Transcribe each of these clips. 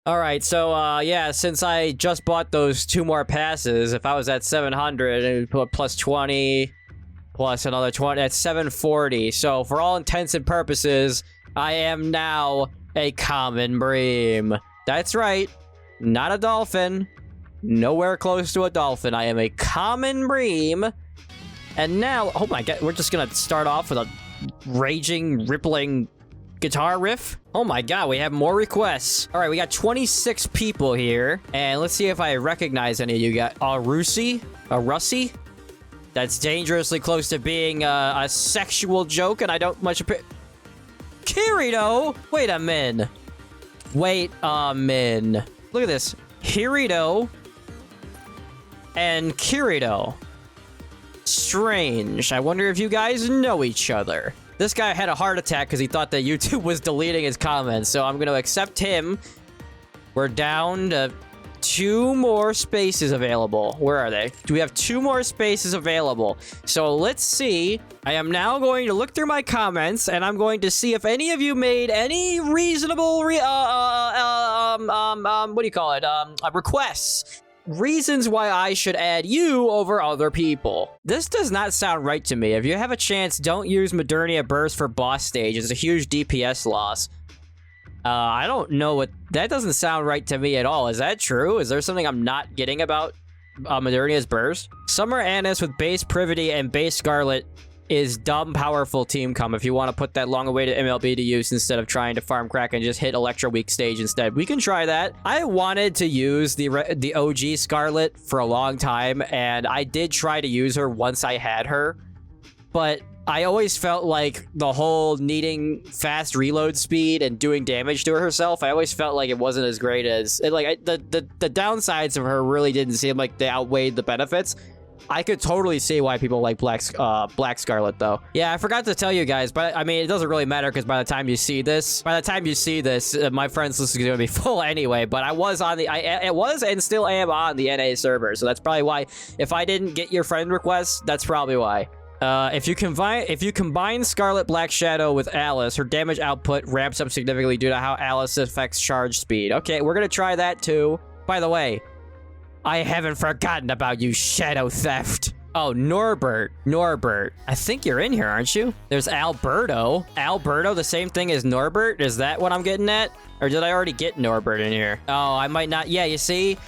All right, so yeah, since I just bought those 2 more passes, if I was at 700, it would put plus 20, plus another 20, that's 740. So for all intents and purposes, I am now a common bream. That's right, not a dolphin. Nowhere close to a dolphin. I am a common bream. And now, oh my god, we're just gonna start off with a raging, rippling guitar riff. Oh my god, we have more requests. All right, we got 26 people here. And let's see if I recognize any of you guys. A Russie? That's dangerously close to being a sexual joke, and I don't much appreciate. Kirito? Wait a min. Look at this. Hirito and Kirito. Strange. I wonder if you guys know each other. This guy had a heart attack because he thought that YouTube was deleting his comments, so I'm going to accept him. We're down to 2 more spaces available. Where are they? Do we have 2 more spaces available? So let's see. I am now going to look through my comments, and I'm going to see if any of you made any reasonable requests. Reasons why I should add you over other people. This does not sound right to me. If you have a chance, don't use Modernia Burst for boss stage. It's a huge DPS loss. I don't know what... That doesn't sound right to me at all. Is that true? Is there something I'm not getting about Modernia's Burst? Summer Annis with base Privity and base Scarlet is dumb powerful team come if you want to put that long-awaited MLB to use instead of trying to farm crack and just hit Electro Weak stage instead. We can try that. I wanted to use the OG Scarlet for a long time, and I did try to use her once I had her, but I always felt like the whole needing fast reload speed and doing damage to herself, I always felt like it wasn't as great as... the downsides of her really didn't seem like they outweighed the benefits. I could totally see why people like Black Scarlet, though. Yeah, I forgot to tell you guys, but I mean, it doesn't really matter because by the time you see this, my friends list is going to be full anyway. But I was on the, it was and still am on the NA server, so that's probably why. If I didn't get your friend requests, that's probably why. If you combine Scarlet Black Shadow with Alice, her damage output ramps up significantly due to how Alice affects charge speed. Okay, we're gonna try that too. By the way, I haven't forgotten about you, Shadow Theft. Oh, Norbert. I think you're in here, aren't you? There's Alberto. Alberto, the same thing as Norbert? Is that what I'm getting at? Or did I already get Norbert in here? Oh, I might not. Yeah, you see?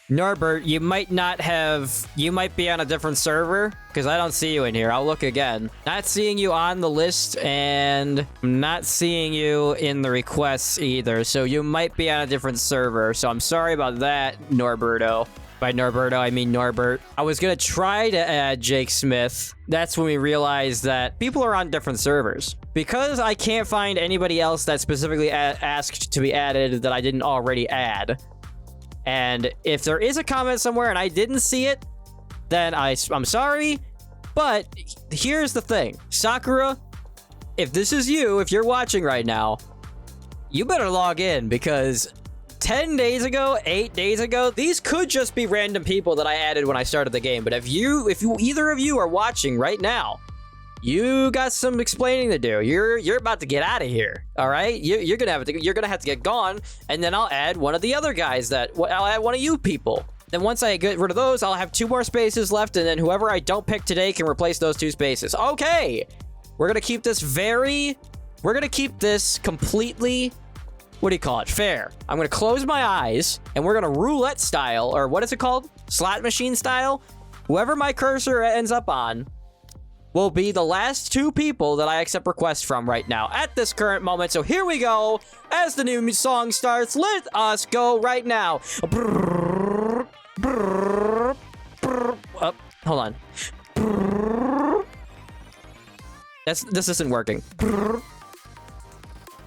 Norbert, you might be on a different server, because I don't see you in here. I'll look again. Not seeing you on the list, and I'm not seeing you in the requests either, so you might be on a different server, so I'm sorry about that, Norberto. By Norberto, I mean Norbert. I was gonna try to add Jake Smith. That's when we realized that people are on different servers. Because I can't find anybody else that specifically asked to be added that I didn't already add. And if there is a comment somewhere and I didn't see it, then I'm sorry. But here's the thing. Sakura, if this is you, if you're watching right now, you better log in because 10 days ago, 8 days ago, these could just be random people that I added when I started the game. But if either of you are watching right now, you got some explaining to do. You're about to get out of here. All right, you're gonna have to get gone, and then I'll add one of the other guys. I'll add one of you people. Then once I get rid of those, I'll have 2 more spaces left, and then whoever I don't pick today can replace those 2 spaces. Okay, we're gonna keep this completely. What do you call it? Fair. I'm gonna close my eyes, and we're gonna roulette style, or what is it called? Slot machine style. Whoever my cursor ends up on will be the last 2 people that I accept requests from right now at this current moment. So here we go. As the new song starts, let us go right now. Oh, hold on. This isn't working.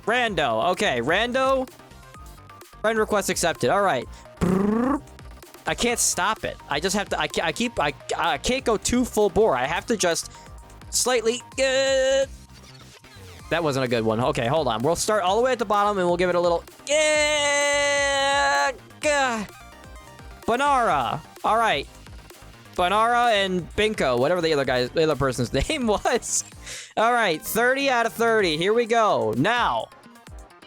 Rando. Okay, Rando. Friend request accepted. All right. I can't stop it. I just have to. I can't go too full bore. I have to just slightly. That wasn't a good one. Okay, hold on. We'll start all the way at the bottom and we'll give it a little. Banara. All right. Banara and Binko, whatever the other person's name was. All right, 30 out of 30. Here we go. Now,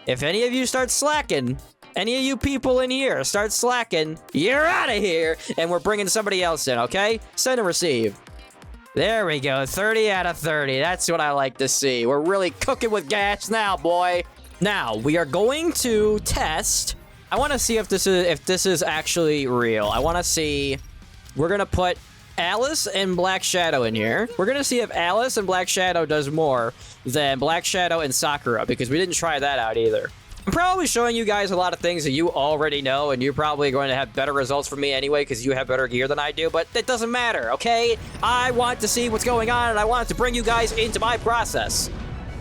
if any of you start slacking Any of you people in here start slacking, you're out of here. And we're bringing somebody else in, okay? Send and receive. There we go. 30 out of 30. That's what I like to see. We're really cooking with gas now, boy. Now, we are going to test. I want to see if this is actually real. I want to see. We're going to put Alice and Black Shadow in here. We're going to see if Alice and Black Shadow does more than Black Shadow and Sakura, because we didn't try that out either. I'm probably showing you guys a lot of things that you already know, and you're probably going to have better results from me anyway, because you have better gear than I do, but it doesn't matter, okay? I want to see what's going on, and I want to bring you guys into my process.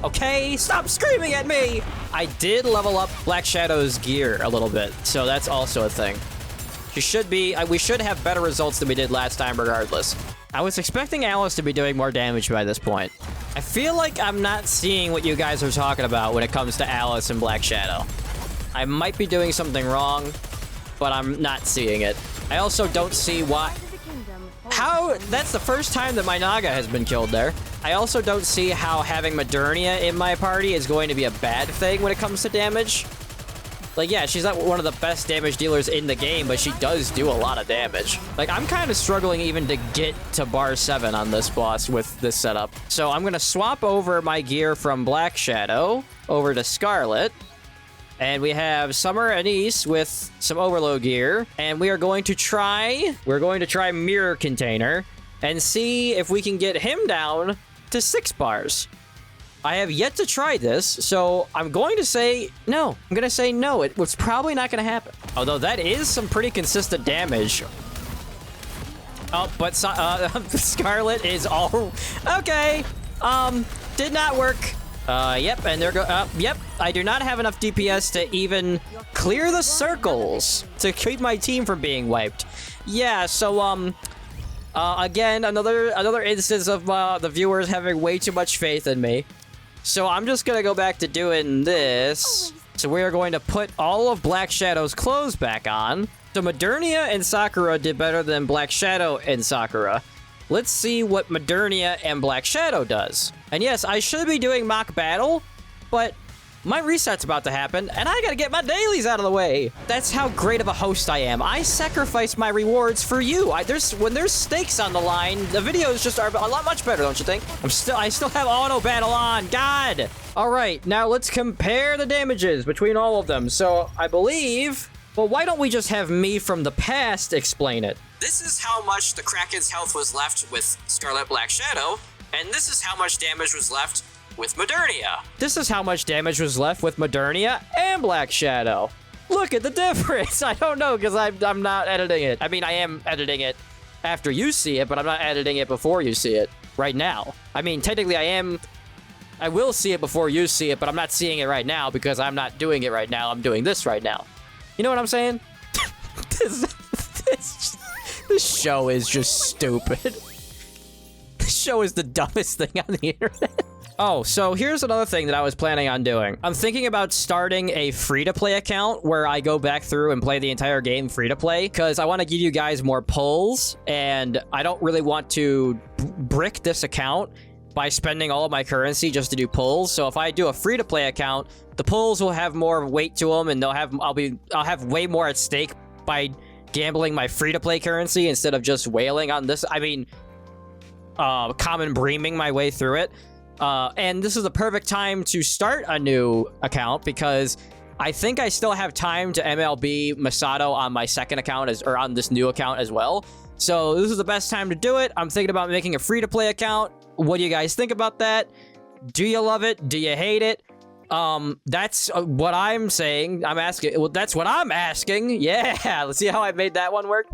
Okay? Stop screaming at me! I did level up Black Shadow's gear a little bit, so that's also a thing. We should have better results than we did last time regardless. I was expecting Alice to be doing more damage by this point. I feel like I'm not seeing what you guys are talking about when it comes to Alice and Black Shadow. I might be doing something wrong, but I'm not seeing it. I also don't see why... That's the first time that my Naga has been killed there. I also don't see how having Modernia in my party is going to be a bad thing when it comes to damage. Like, yeah, she's not one of the best damage dealers in the game, but she does do a lot of damage. Like, I'm kind of struggling even to get to bar 7 on this boss with this setup. So I'm going to swap over my gear from Black Shadow over to Scarlet. And we have Summer Anise with some overload gear. And we are going to try Mirror Container and see if we can get him down to 6 bars. I have yet to try this, so I'm going to say no. I'm going to say no. It's probably not going to happen. Although that is some pretty consistent damage. Oh, but Scarlet is all... Okay. Did not work. Yep, and there go... yep, I do not have enough DPS to even clear the circles to keep my team from being wiped. Yeah, so, again, another instance of the viewers having way too much faith in me. So I'm just going to go back to doing this. So we are going to put all of Black Shadow's clothes back on. So Modernia and Sakura did better than Black Shadow and Sakura. Let's see what Modernia and Black Shadow does. And yes, I should be doing mock battle, but my reset's about to happen, and I gotta get my dailies out of the way. That's how great of a host I am. I sacrifice my rewards for you. When there's stakes on the line, the videos just are a lot much better, don't you think? I still have auto battle on. God. All right, now let's compare the damages between all of them. So I believe, well, why don't we just have me from the past explain it? This is how much the Kraken's health was left with Scarlet Black Shadow, and this is how much damage was left with Modernia. This is how much damage was left with Modernia and Black Shadow. Look at the difference. I don't know, because I'm not editing it. I mean, I am editing it after you see it, but I'm not editing it before you see it right now. I mean, technically I will see it before you see it, but I'm not seeing it right now because I'm not doing it right now. I'm doing this right now. You know what I'm saying? This show is just stupid. This show is the dumbest thing on the internet. Oh, so here's another thing that I was planning on doing. I'm thinking about starting a free-to-play account where I go back through and play the entire game free-to-play, because I want to give you guys more pulls, and I don't really want to brick this account by spending all of my currency just to do pulls. So if I do a free-to-play account, the pulls will have more weight to them, and I'll have way more at stake by gambling my free-to-play currency instead of just whaling on this. I mean, common breaming my way through it. And this is the perfect time to start a new account because I think I still have time to MLB Misato on my second account or on this new account as well. So this is the best time to do it. I'm thinking about making a free-to-play account. What do you guys think about that? Do you love it? Do you hate it? That's what I'm saying. I'm asking. Well, that's what I'm asking. Yeah. Let's see how I made that one work.